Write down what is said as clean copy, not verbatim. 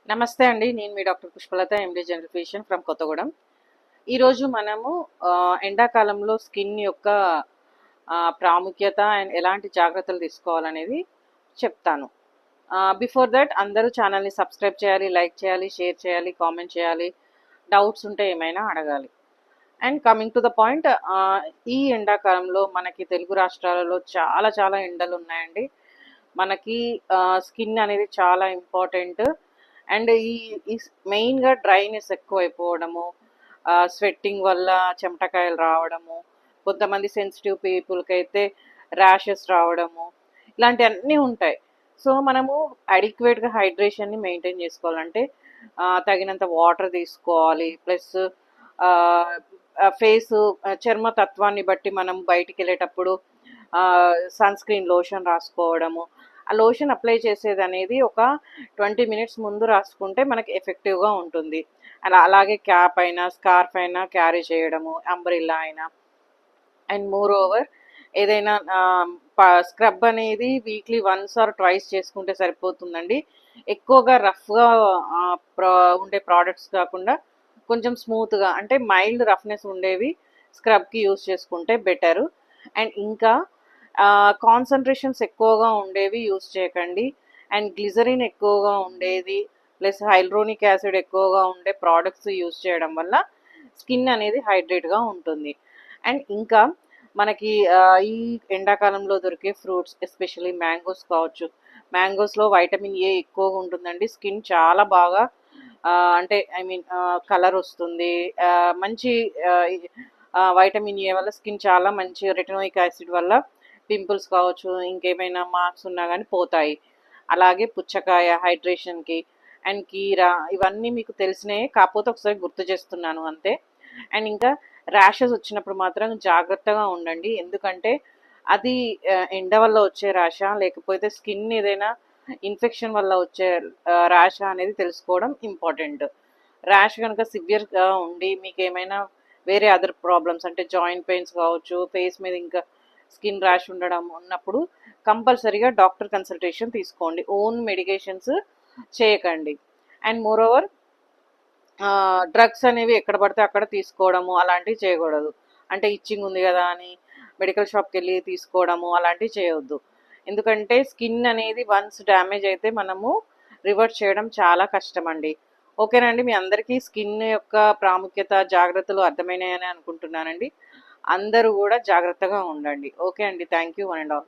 నమస్తే అండి. నేను మీ doctor Pushpalatha, MD general physician from Kothagudem. ఈరోజు మనము ఎండాకాలంలో స్కిన్ యొక్క ప్రాముఖ్యత అండ్ ఎలాంటి జాగ్రత్తలు తీసుకోవాలనేది చెప్తాను. బిఫోర్ దట్ అందరూ ఛానల్ని సబ్స్క్రైబ్ చేయాలి, లైక్ చేయాలి, షేర్ చేయాలి, కామెంట్ చేయాలి, డౌట్స్ ఉంటే ఏమైనా అడగాలి. And coming to the point, ఈ ఎండాకాలంలో మనకి తెలుగు రాష్ట్రాలలో చాలా చాలా ఎండలు ఉన్నాయండి. మనకి స్కిన్ అనేది చాలా ఇంపార్టెంట్. అండ్ ఈ మెయిన్గా డ్రైనెస్ ఎక్కువైపోవడము, స్వెట్టింగ్ వల్ల చెమటకాయలు రావడము, కొంతమంది సెన్సిటివ్ పీపుల్కి అయితే ర్యాషెస్ రావడము, ఇలాంటివన్నీ ఉంటాయి. సో మనము అడిక్వేట్గా హైడ్రేషన్ని మెయింటైన్ చేసుకోవాలంటే తగినంత వాటర్ తీసుకోవాలి. ప్లస్ ఫేస్ చర్మ తత్వాన్ని బట్టి మనం బయటికి వెళ్ళేటప్పుడు సన్ స్క్రీన్ లోషన్ రాసుకోవడము. ఆ లోషన్ అప్లై చేసేది అనేది ఒక 20 మినిట్స్ ముందు రాసుకుంటే మనకి ఎఫెక్టివ్గా ఉంటుంది. అలాగే క్యాప్ అయినా స్కార్ఫ్ అయినా క్యారీ చేయడము, అంబ్రిల్లా అయినా. అండ్ మోర్ ఓవర్ ఏదైనా స్క్రబ్ అనేది వీక్లీ వన్స్ ఆర్ ట్వైస్ చేసుకుంటే సరిపోతుందండి. ఎక్కువగా రఫ్గా ఉండే ప్రోడక్ట్స్ కాకుండా కొంచెం స్మూత్గా, అంటే మైల్డ్ రఫ్నెస్ ఉండేవి స్క్రబ్కి యూస్ చేసుకుంటే బెటరు. అండ్ ఇంకా కాన్సన్ట్రేషన్స్ ఎక్కువగా ఉండేవి యూస్ చేయకండి. అండ్ గ్లిజరిన్ ఎక్కువగా ఉండేది ప్లస్ హైల్రోనిక్ యాసిడ్ ఎక్కువగా ఉండే ప్రోడక్ట్స్ యూస్ చేయడం వల్ల స్కిన్ అనేది హైడ్రేట్గా ఉంటుంది. అండ్ ఇంకా మనకి ఈ ఎండాకాలంలో దొరికే ఫ్రూట్స్, ఎస్పెషల్లీ మ్యాంగోస్ కావచ్చు. మ్యాంగోస్లో వైటమిన్ ఏ ఎక్కువగా ఉంటుందండి. స్కిన్ చాలా బాగా అంటే ఐ మీన్ కలర్ వస్తుంది. మంచి వైటమిన్ ఏ వల్ల స్కిన్ చాలా మంచి, రెటినోయిక్ యాసిడ్ వల్ల పింపుల్స్ కావచ్చు, ఇంకేమైనా మార్క్స్ ఉన్నా కానీ పోతాయి. అలాగే పుచ్చకాయ హైడ్రేషన్కి, అండ్ కీరా, ఇవన్నీ మీకు తెలిసినాయి, కాకపోతే ఒకసారి గుర్తు చేస్తున్నాను అంతే. అండ్ ఇంకా ర్యాషెస్ వచ్చినప్పుడు మాత్రం జాగ్రత్తగా ఉండండి. ఎందుకంటే అది ఎండ వల్ల వచ్చే ర్యాషా లేకపోతే స్కిన్ ఏదైనా ఇన్ఫెక్షన్ వల్ల వచ్చే ర్యాషా అనేది తెలుసుకోవడం ఇంపార్టెంట్. ర్యాష్ కనుక సివియర్గా ఉండి మీకు ఏమైనా వేరే అదర్ ప్రాబ్లమ్స్ అంటే జాయింట్ పెయిన్స్ కావచ్చు, ఫేస్ మీద ఇంకా స్కిన్ ర్యాష్ ఉండడం ఉన్నప్పుడు కంపల్సరీగా డాక్టర్ కన్సల్టేషన్ తీసుకోండి. ఓన్ మెడికేషన్స్ చేయకండి. అండ్ మోర్ ఓవర్ డ్రగ్స్ అనేవి ఎక్కడ పడితే అక్కడ తీసుకోవడము అలాంటివి చేయకూడదు. అంటే ఇచ్చింగ్ ఉంది కదా అని మెడికల్ షాప్కి వెళ్ళి తీసుకోవడము అలాంటివి చేయవద్దు. ఎందుకంటే స్కిన్ అనేది వన్స్ డ్యామేజ్ అయితే మనము రివర్ట్ చేయడం చాలా కష్టం అండి. ఓకేనండి, మీ అందరికీ స్కిన్ యొక్క ప్రాముఖ్యత, జాగ్రత్తలు అర్థమైనాయని అనుకుంటున్నానండి. అందరూ కూడా జాగ్రత్తగా ఉండండి. ఓకే అండి, thank you one and all.